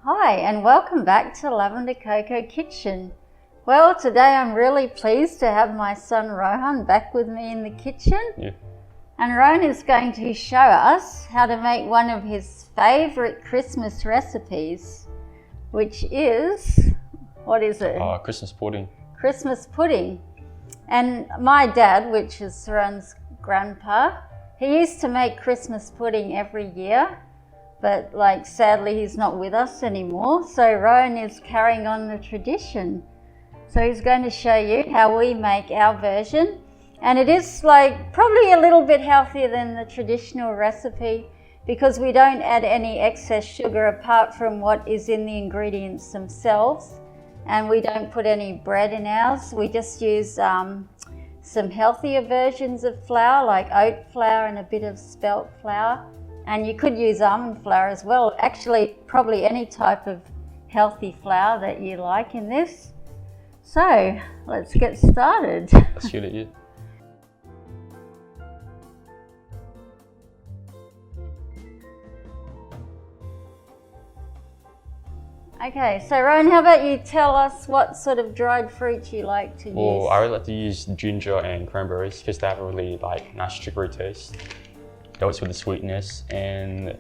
Hi, and welcome back to Lavender Coco Kitchen. Well, today I'm really pleased to have my son Rohan back with me in the kitchen. Yeah. And Rohan is going to show us how to make one of his favourite Christmas recipes, which is, what is it? Christmas pudding. Christmas pudding. And my dad, which is Rohan's grandpa, he used to make Christmas pudding every year. But sadly he's not with us anymore, so Rohan is carrying on the tradition. So he's going to show you how we make our version, and it is probably a little bit healthier than the traditional recipe because we don't add any excess sugar apart from what is in the ingredients themselves, and we don't put any bread in ours. We just use some healthier versions of flour like oat flour and a bit of spelt flour. And you could use almond flour as well. Actually, probably any type of healthy flour that you like in this. So, let's get started. Let's shoot it, yeah. Okay, so Rohan, how about you tell us what sort of dried fruit you like to use? Well, I really like to use ginger and cranberries because they have a really nice sugary taste. Helps with the sweetness, and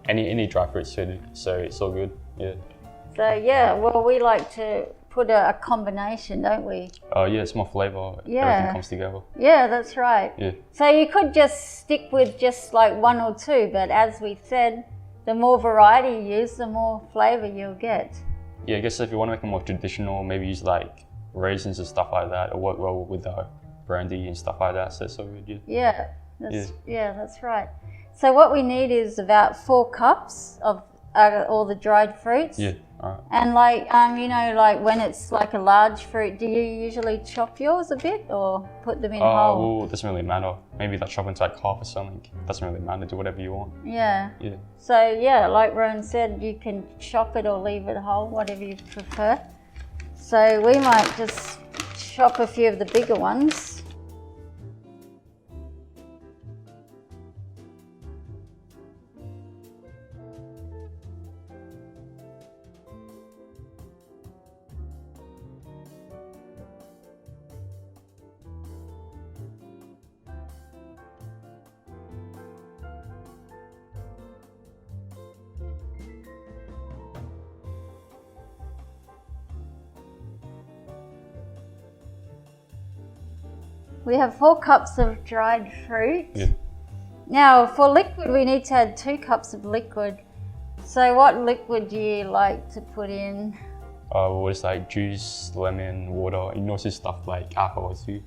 any dry fruit suited, so it's all good. Yeah. So yeah, well, we like to put a combination, don't we? Yeah, it's more flavour. Yeah. Everything comes together. Yeah, that's right. Yeah. So you could just stick with just one or two, but as we said, the more variety you use, the more flavour you'll get. Yeah, I guess if you want to make it more traditional, maybe use raisins and stuff like that. It'll work well with the brandy and stuff like that. So it's all good. Yeah. Yeah, that's right. So what we need is about 4 cups of all the dried fruits. Yeah, alright. And when it's a large fruit, do you usually chop yours a bit or put them in whole? Well, it doesn't really matter. Maybe chop into half or something. It doesn't really matter. Do whatever you want. Yeah. Yeah. So yeah, like Rohan said, you can chop it or leave it whole, whatever you prefer. So we might just chop a few of the bigger ones. We have 4 cups of dried fruit. Yeah. Now for liquid, we need to add 2 cups of liquid. So what liquid do you like to put in? Well, it's juice, lemon, water, and also stuff like alcohol too.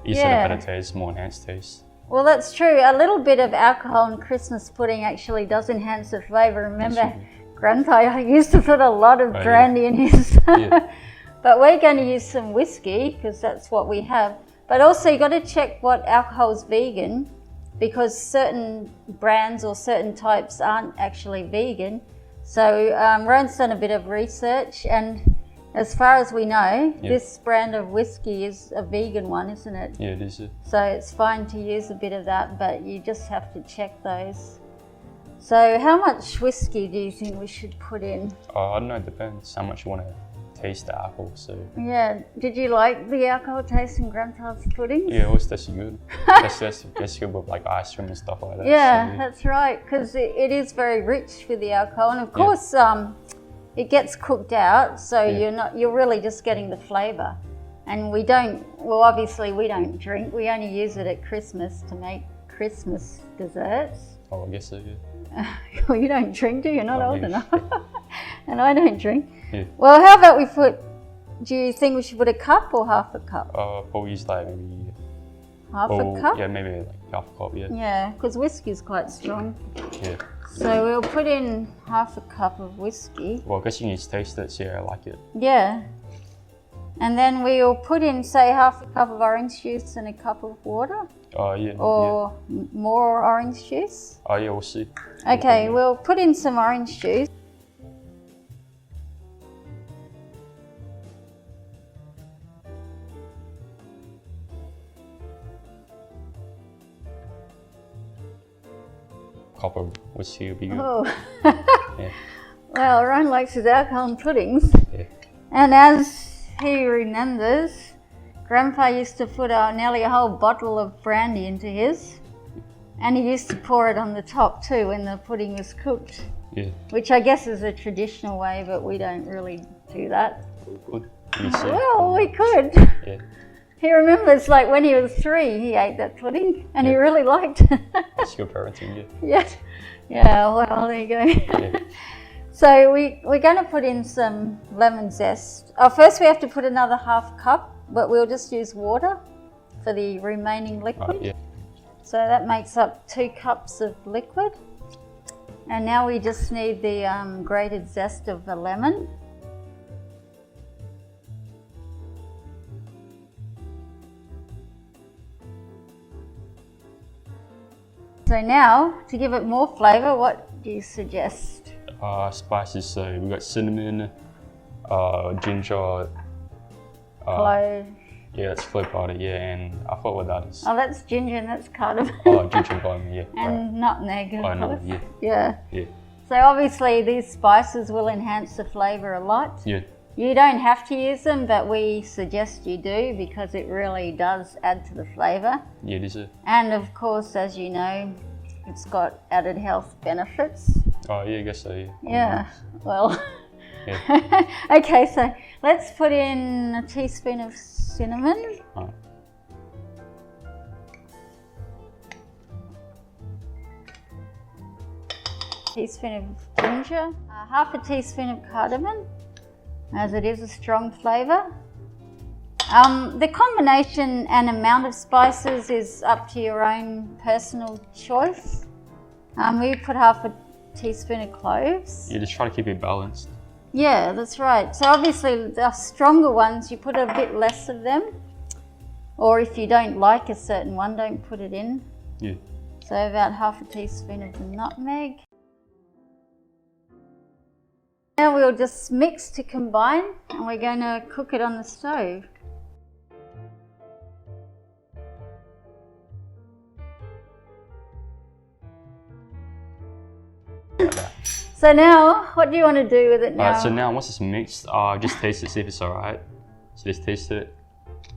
You get a better taste, more enhanced taste. Well, that's true. A little bit of alcohol in Christmas pudding actually does enhance the flavour. Remember, Grandpa used to put a lot of brandy in his. Yeah. But we're going to use some whiskey because that's what we have. But also you got to check what alcohol is vegan, because certain brands or certain types aren't actually vegan. So Rohan's done a bit of research, and as far as we know, this brand of whiskey is a vegan one, isn't it? Yeah, it is. Yeah. So it's fine to use a bit of that, but you just have to check those. So how much whiskey do you think we should put in? I don't know, it depends how much you want to taste the apple. So yeah, did you like the alcohol taste in Grandpa's puddings? Yeah, it always tastes good. That's good with ice cream and stuff like that. Yeah, so, that's right, because it is very rich with the alcohol, and of course it gets cooked out, so you're really just getting the flavour. And obviously we don't drink, we only use it at Christmas to make Christmas desserts. Oh, I guess so, yeah. Well, you don't drink, do you? You're not old enough. And I don't drink. Yeah. Well, how about do you think we should put a cup or half a cup? Probably use maybe... Half a cup? Yeah, maybe half a cup, yeah. Yeah, because whiskey is quite strong. Yeah. So we'll put in half a cup of whiskey. Well, I guess you need to taste it, see how I like it. Yeah. And then we'll put in, say, half a cup of orange juice and a cup of water. Oh, yeah. Or more orange juice. Oh, yeah, we'll see. Okay, we'll put in some orange juice. Cup of whiskey would be good. Oh. Yeah. Well, Rohan likes his alcohol and puddings. Yeah. And as he remembers, Grandpa used to put nearly a whole bottle of brandy into his. And he used to pour it on the top too when the pudding was cooked. Yeah. Which I guess is a traditional way, but we don't really do that. Good. You see. Well, we could. Yeah. He remembers, like, when he was 3, he ate that pudding and he really liked it. That's good parenting, yeah. Yeah. Yeah, well, there you go. Yeah. So we're going to put in some lemon zest. First we have to put another half cup, but we'll just use water for the remaining liquid. Yeah. So that makes up 2 cups of liquid. And now we just need the grated zest of the lemon. So now, to give it more flavour, what do you suggest? Spices, so we've got cinnamon, ginger, Clove. yeah, that's clove powder, yeah, and I forgot what that is. Oh, that's ginger and that's cardamom. Oh, ginger and cardamom, yeah. And nutmeg, of Oh, no, course. yeah. Yeah. Yeah. So obviously these spices will enhance the flavour a lot. Yeah. You don't have to use them, but we suggest you do because it really does add to the flavour. Yeah, it is it. And of course, as you know, it's got added health benefits. Oh, yeah, I guess so, yeah. Yeah, well. Yeah. Okay, so let's put in a teaspoon of cinnamon. All right. Teaspoon of ginger, half a teaspoon of cardamom, as it is a strong flavour. The combination and amount of spices is up to your own personal choice. We put half a teaspoon of cloves. Yeah, just try to keep it balanced. Yeah, that's right. So obviously the stronger ones, you put a bit less of them. Or if you don't like a certain one, don't put it in. Yeah. So about half a teaspoon of nutmeg. Now we'll just mix to combine and we're going to cook it on the stove. So now, what do you want to do with it now? Alright, so now once it's mixed, just taste it, see if it's alright. So just taste it.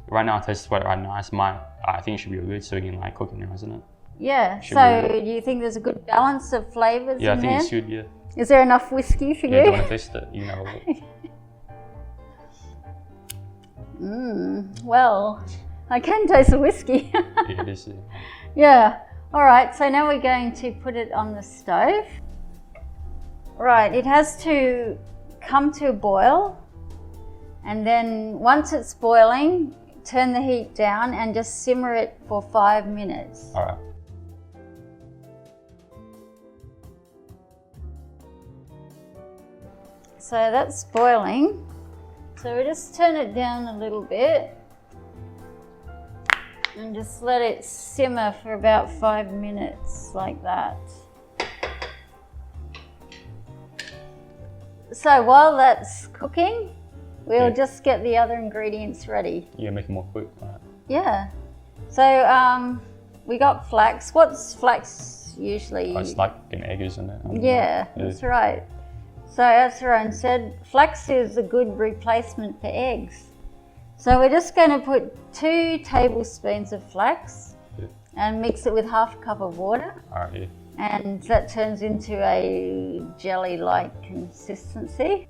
Right now it tastes quite nice. I think it should be good, so we can like cook it now, isn't it? Yeah, Should so be do you think there's a good balance of flavours Yeah, I in think there? it's good, yeah. Is there enough whiskey for Yeah, do you? you want to taste it? You know. Well, I can taste the whiskey. Yeah, it is. Yeah, all right, so now we're going to put it on the stove. Right, it has to come to a boil, and then once it's boiling, turn the heat down and just simmer it for 5 minutes. Alright. So that's boiling. So we just turn it down a little bit and just let it simmer for about 5 minutes like that. So while that's cooking, we'll just get the other ingredients ready. Yeah, make it more quick. Right. Yeah. So we got flax. What's flax usually? Oh, it's like an egg, isn't it? Yeah, that's right. So as Rohan said, flax is a good replacement for eggs. So we're just going to put 2 tablespoons of flax and mix it with half a cup of water. Alright, yeah. And that turns into a jelly-like consistency.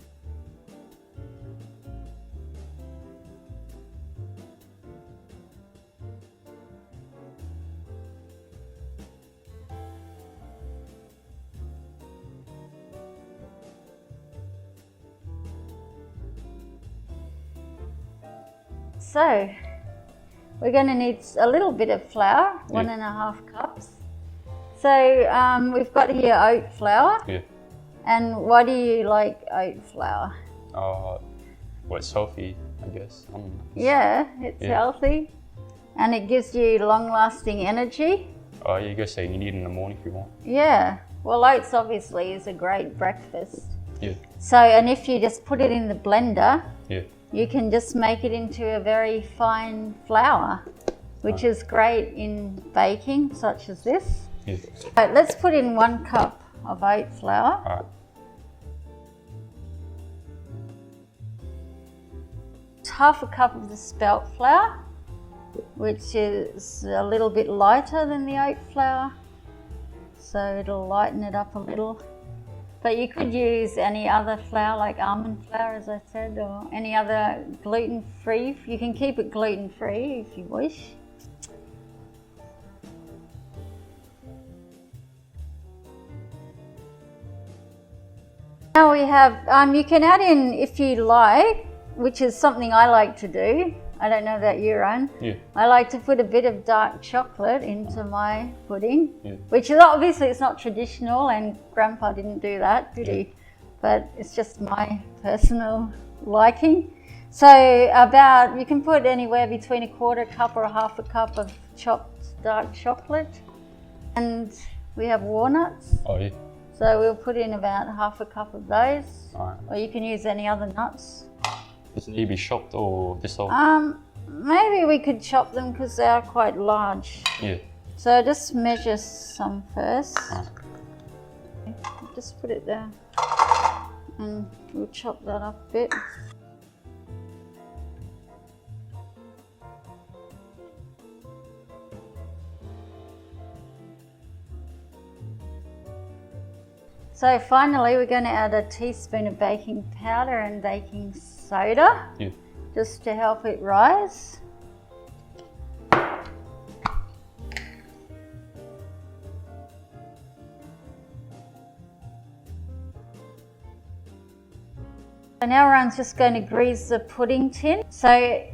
So we're going to need a little bit of flour, 1.5 cups. So we've got here oat flour. Yeah. And why do you like oat flour? Well, it's healthy, I guess. I don't know. Yeah, it's healthy. And it gives you long-lasting energy. Oh, yeah, you go say you need it in the morning if you want. Yeah. Well, oats obviously is a great breakfast. Yeah. So, and if you just put it in the blender, Yeah. you can just make it into a very fine flour, which is great in baking, such as this. Yeah. But let's put in 1 cup of oat flour. All right. Half a cup of the spelt flour, which is a little bit lighter than the oat flour, so it'll lighten it up a little. But you could use any other flour, like almond flour, as I said, or any other gluten-free. You can keep it gluten-free if you wish. Now we have, you can add in, if you like, which is something I like to do. I don't know about you, Rohan. Yeah. I like to put a bit of dark chocolate into my pudding, Yeah. which is obviously it's not traditional, and Grandpa didn't do that, did he? But it's just my personal liking. So you can put anywhere between a 1/4 cup or a 1/2 cup of chopped dark chocolate. And we have walnuts. Oh, yeah. So we'll put in about 1/2 cup of those. All right. Or you can use any other nuts. Does it need to be chopped or dissolved? Maybe we could chop them because they are quite large. Yeah. So just measure some first. All right. Just put it there. And we'll chop that up a bit. So finally we're going to add a teaspoon of baking powder and baking soda, Yeah. just to help it rise. So now Rohan's just going to grease the pudding tin. So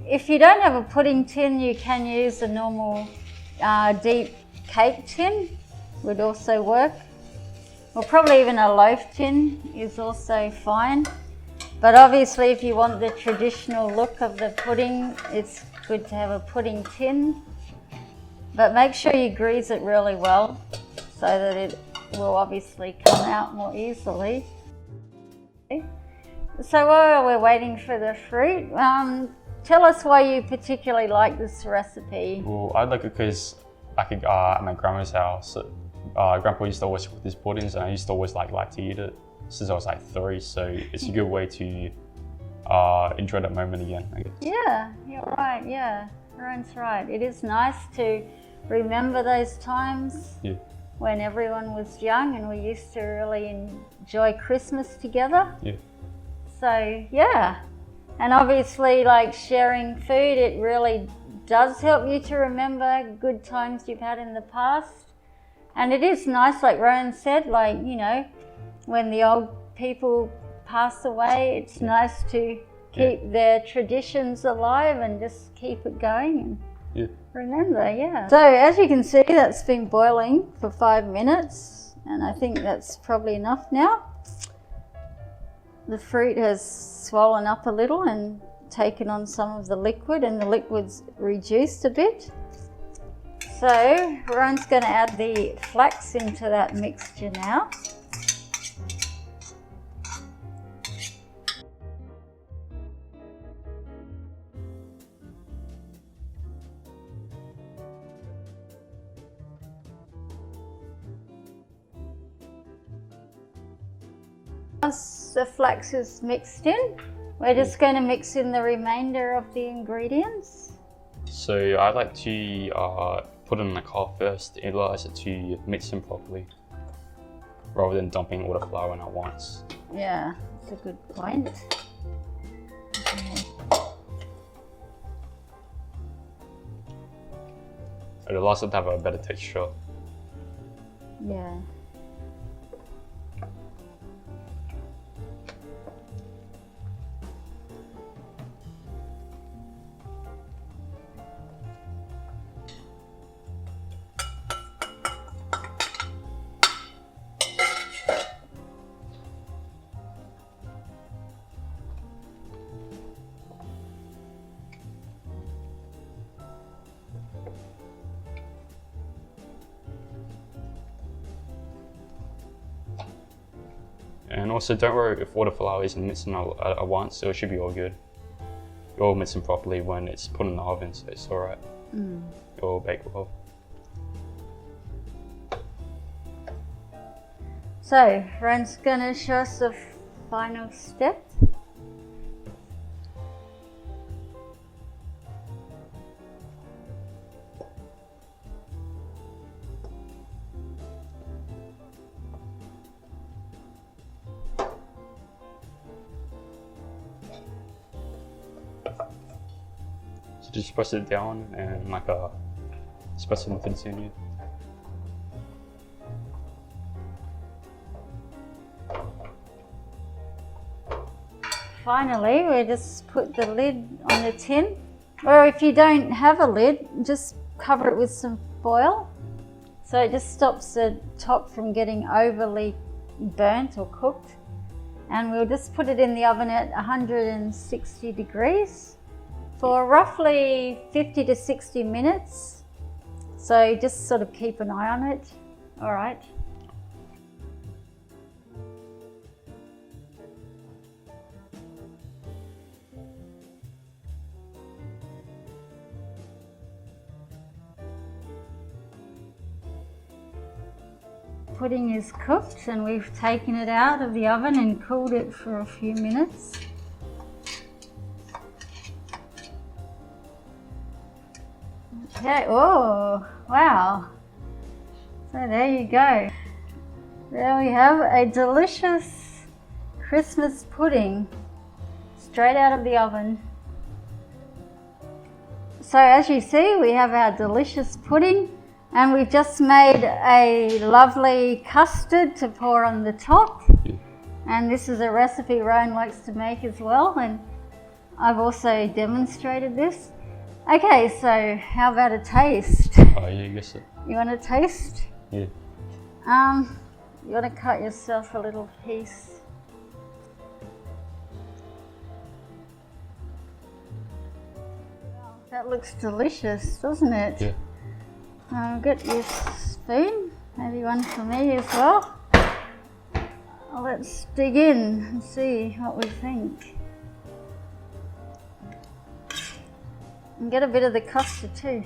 if you don't have a pudding tin, you can use a normal deep cake tin, would also work. Or probably even a loaf tin is also fine. But obviously if you want the traditional look of the pudding, it's good to have a pudding tin. But make sure you grease it really well so that it will obviously come out more easily. Okay. So while we're waiting for the fruit, tell us why you particularly like this recipe. Well, I like it because I could, at my grandma's house, Grandpa used to always cook these puddings, and I used to always like to eat it since I was like 3. So it's a good way to enjoy that moment again, I guess. Yeah, you're right. Yeah, Rohan's right. It is nice to remember those times when everyone was young and we used to really enjoy Christmas together. Yeah. So yeah, and obviously like sharing food, it really does help you to remember good times you've had in the past. And it is nice, like Rohan said, like, you know, when the old people pass away, it's nice to keep their traditions alive and just keep it going and remember, So as you can see, that's been boiling for 5 minutes, and I think that's probably enough now. The fruit has swollen up a little and taken on some of the liquid, and the liquid's reduced a bit. So Rohan's going to add the flax into that mixture now. Once the flax is mixed in, we're just going to mix in the remainder of the ingredients. So I like to put it in the car first, it allows it to mix in properly, rather than dumping all the flour in at once. Yeah, that's a good point. It allows it to have a better texture. Yeah. And also don't worry if all the flour isn't mixing at once, so it should be all good. You're all mixing properly when it's put in the oven, so it's alright. You'll all bake well. So, Rohan's gonna show us the final step. So just press it down and like press it and continue. Finally, we just put the lid on the tin. Or if you don't have a lid, just cover it with some foil. So it just stops the top from getting overly burnt or cooked. And we'll just put it in the oven at 160 degrees for roughly 50 to 60 minutes. So just sort of keep an eye on it. All right. Pudding is cooked and we've taken it out of the oven and cooled it for a few minutes. Okay, oh, wow. So there you go. There we have a delicious Christmas pudding straight out of the oven. So as you see, we have our delicious pudding. And we've just made a lovely custard to pour on the top. Yeah. And this is a recipe Rohan likes to make as well. And I've also demonstrated this. Okay, so how about a taste? Oh yeah, I guess so. You want a taste? Yeah. You want to cut yourself a little piece. That looks delicious, doesn't it? Yeah. Get your spoon, maybe one for me as well. Let's dig in and see what we think. And get a bit of the custard too.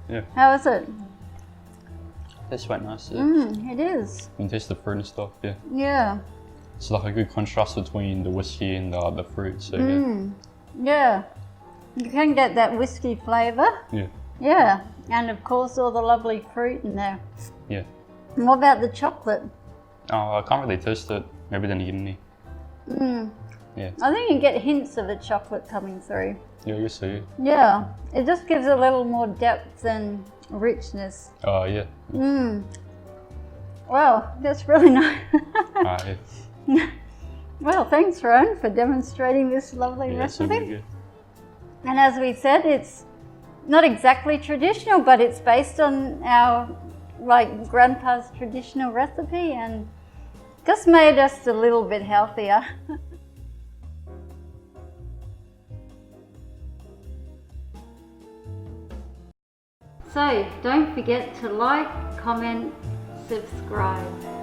Yeah. How is it? Tastes quite nice. Yeah. It is. You can taste the fruit and stuff, yeah. Yeah. It's like a good contrast between the whiskey and the fruit, so yeah. Yeah. You can get that whiskey flavour. Yeah. Yeah. And of course all the lovely fruit in there. Yeah. And what about the chocolate? I can't really taste it. Maybe didn't eat any. Yeah. I think you get hints of the chocolate coming through. Yeah, I guess so, yeah. Yeah. It just gives a little more depth and richness. Yeah. Wow, that's really nice. Yeah. Well, thanks Rohan for demonstrating this lovely It's recipe. really good. And as we said, it's not exactly traditional, but it's based on our grandpa's traditional recipe and just made us a little bit healthier. So don't forget to like, comment, subscribe.